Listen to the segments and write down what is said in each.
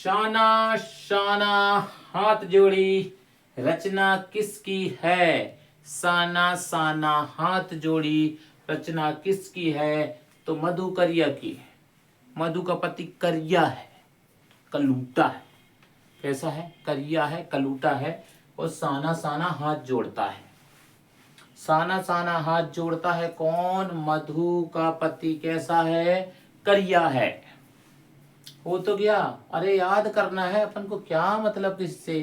शाना शाना हाथ जोड़ी, रचना किसकी है। साना साना हाथ जोड़ी, रचना किसकी है। तो मधु करिया की है। मधु का पति करिया है, कलूटा है। कैसा है? करिया है, कलूटा है। और साना साना हाथ जोड़ता है। साना साना हाथ जोड़ता है कौन? मधु का पति कैसा है? करिया है। हो तो गया। अरे याद करना है अपन को, क्या मतलब इससे।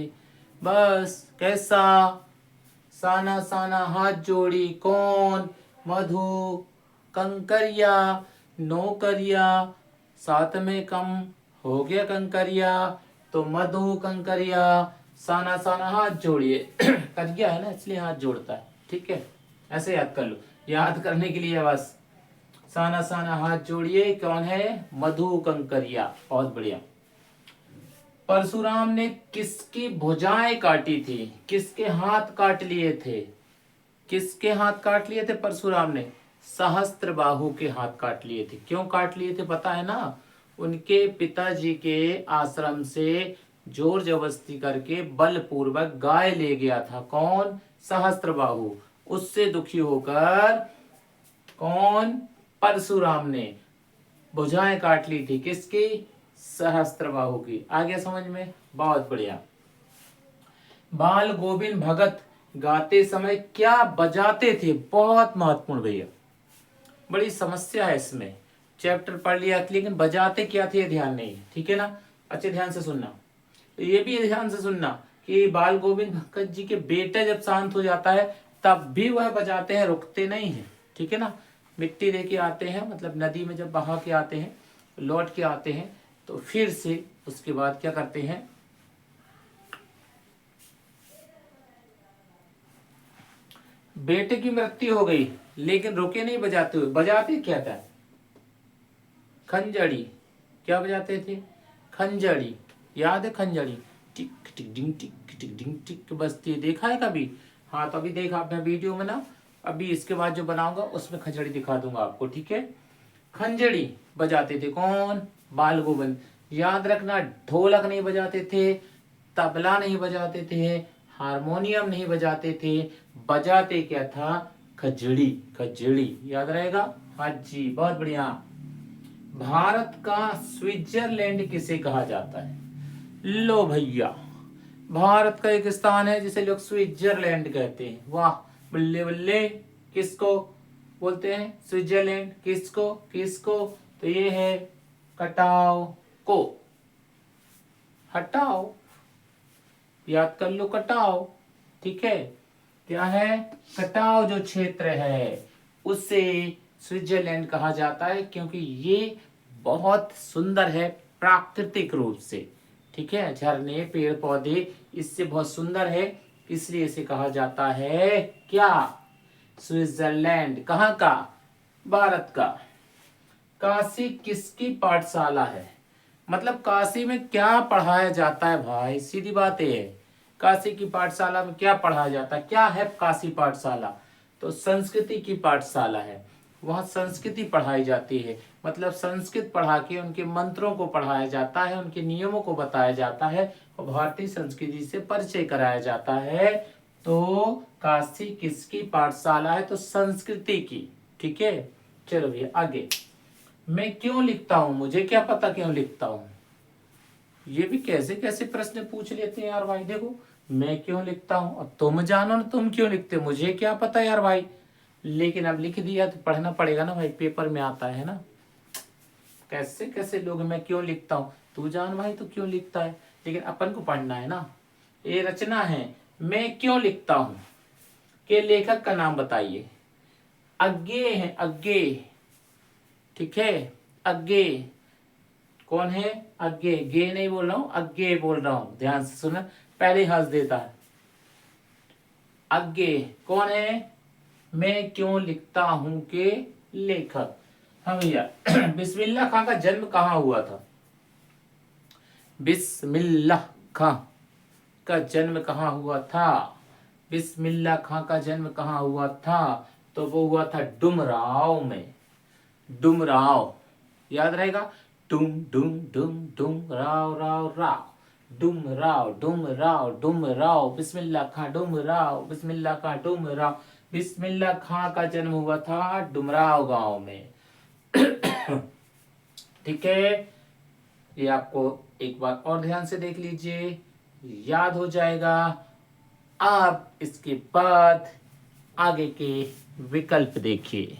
बस कैसा? साना साना हाथ जोड़ी कौन? मधु। कंकरिया, नौकरिया, साथ में कम हो गया कंकरिया। तो मधु कंकरिया, साना साना हाथ जोड़िए। करिया है ना, इसलिए हाथ जोड़ता है। ठीक है, ऐसे याद कर लो। याद करने के लिए बस साना साना हाथ जोड़िए। कौन है? मधु कंकरिया। बहुत बढ़िया। परशुराम ने किसकी भुजाएं काटी थी? किसके हाथ काट लिए थे? किसके हाथ काट लिए थे परशुराम ने? सहस्त्र बाहु के हाथ काट लिए थे। क्यों काट लिए थे पता है ना? उनके पिताजी के आश्रम से जोर जबरदस्ती करके बलपूर्वक गाय ले गया था। कौन? सहस्त्र बाहु। उससे दुखी होकर कौन? परशुराम ने भुजाएं काट ली थी। किसकी? सहस्त्रबाहु की। आ गया समझ में? बहुत बढ़िया। बाल गोविंद भगत गाते समय क्या बजाते थे? बहुत महत्वपूर्ण भैया, बड़ी समस्या है इसमें। चैप्टर पढ़ लिया लेकिन बजाते क्या थे ध्यान नहीं। ठीक है ना? अच्छे ध्यान से सुनना। तो ये भी ध्यान से सुनना कि बाल गोविंद भगत जी के बेटे जब शांत हो जाता है तब भी वह बजाते हैं, रुकते नहीं है। ठीक है ना? मिट्टी लेके आते हैं, मतलब नदी में जब बहा के आते हैं, लौट के आते हैं, तो फिर से उसके बाद क्या करते हैं? बेटे की मृत्यु हो गई लेकिन रुके नहीं बजाते हुए। बजाते क्या था? खंजड़ी। क्या बजाते थे? खंजड़ी। याद है खंजड़ी? टिक टिक डिंग टिक टिक डिंग टिक बजती है। देखा है कभी? हाँ, तो अभी देखा आपने वीडियो में ना। अभी इसके बाद जो बनाऊंगा उसमें खंजड़ी दिखा दूंगा आपको। ठीक है? खंजड़ी बजाते थे कौन? बाल गोविंद। याद रखना, ढोलक नहीं बजाते थे, तबला नहीं बजाते थे, हारमोनियम नहीं बजाते थे। बजाते क्या था? खजड़ी। खजड़ी याद रहेगा? हाँ जी, बहुत बढ़िया। भारत का स्विट्जरलैंड किसे कहा जाता है? लो भैया, भारत का एक स्थान है जिसे लोग स्विट्जरलैंड कहते हैं। वाह, बल्ले बल्ले। किसको बोलते हैं स्विट्जरलैंड? किसको? किसको? तो ये है कटाव को। हटाओ, याद कर लो, कटाव। ठीक है? क्या है? कटाव जो क्षेत्र है उसे स्विट्जरलैंड कहा जाता है, क्योंकि ये बहुत सुंदर है प्राकृतिक रूप से। ठीक है? झरने, पेड़ पौधे इससे बहुत सुंदर है, इसलिए इसे कहा जाता है क्या? स्विट्जरलैंड। कहाँ का? भारत का। काशी किसकी पाठशाला है? मतलब काशी में क्या पढ़ाया जाता है भाई? सीधी बात है। काशी की पाठशाला में क्या पढ़ाया जाता है? क्या है काशी पाठशाला? तो संस्कृति की पाठशाला है। वहाँ संस्कृति पढ़ाई जाती है, मतलब संस्कृत पढ़ा के उनके मंत्रों को पढ़ाया जाता है, उनके नियमों को बताया जाता है और भारतीय संस्कृति से परिचय कराया जाता है। तो काशी किसकी पाठशाला है? तो संस्कृति की। ठीक है? चलो भैया आगे। मैं क्यों लिखता हूं? मुझे क्या पता क्यों लिखता हूं। ये भी कैसे कैसे प्रश्न पूछ लेते हैं यार भाई। देखो, मैं क्यों लिखता हूं, अब तुम जानो ना तुम क्यों लिखते हो, मुझे क्या पता यार भाई। लेकिन अब लिख दिया तो पढ़ना पड़ेगा ना भाई, पेपर में आता है ना। कैसे कैसे लोग मैं क्यों लिखता हूं, तू जान भाई तो क्यों लिखता है, लेकिन अपन को पढ़ना है ना। ये रचना है मैं क्यों लिखता हूं के लेखक का नाम बताइए। अज्ञे है, अज्ञे। ठीक है? अज्ञे कौन है? अज्ञे। गे नहीं बोल रहा हूं, अज्ञे बोल रहा हूं, ध्यान से सुना। पहले हंस देता है। अज्ञे कौन है? मैं क्यों लिखता हूं के लेखक। हाँ भैया। बिस्मिल्लाह खां का जन्म कहाँ हुआ था? बिस्मिल्लाह खां का जन्म कहाँ हुआ था? बिस्मिल्लाह खां का जन्म कहाँ हुआ था? तो वो हुआ था डुमराव में। डुमराव, याद रहेगा। डुम डुम डुम डुम राव राव राव, डुम राव डुम राव डुम राव, बिस्मिल्लाह खां डुम राव, बिस्मिल्लाह खां डुम राव। बिस्मिल्लाह खां का जन्म हुआ था डुमराव गांव में। ठीक है, ये आपको एक बार और ध्यान से देख लीजिए, याद हो जाएगा। आप इसके बाद आगे के विकल्प देखिए।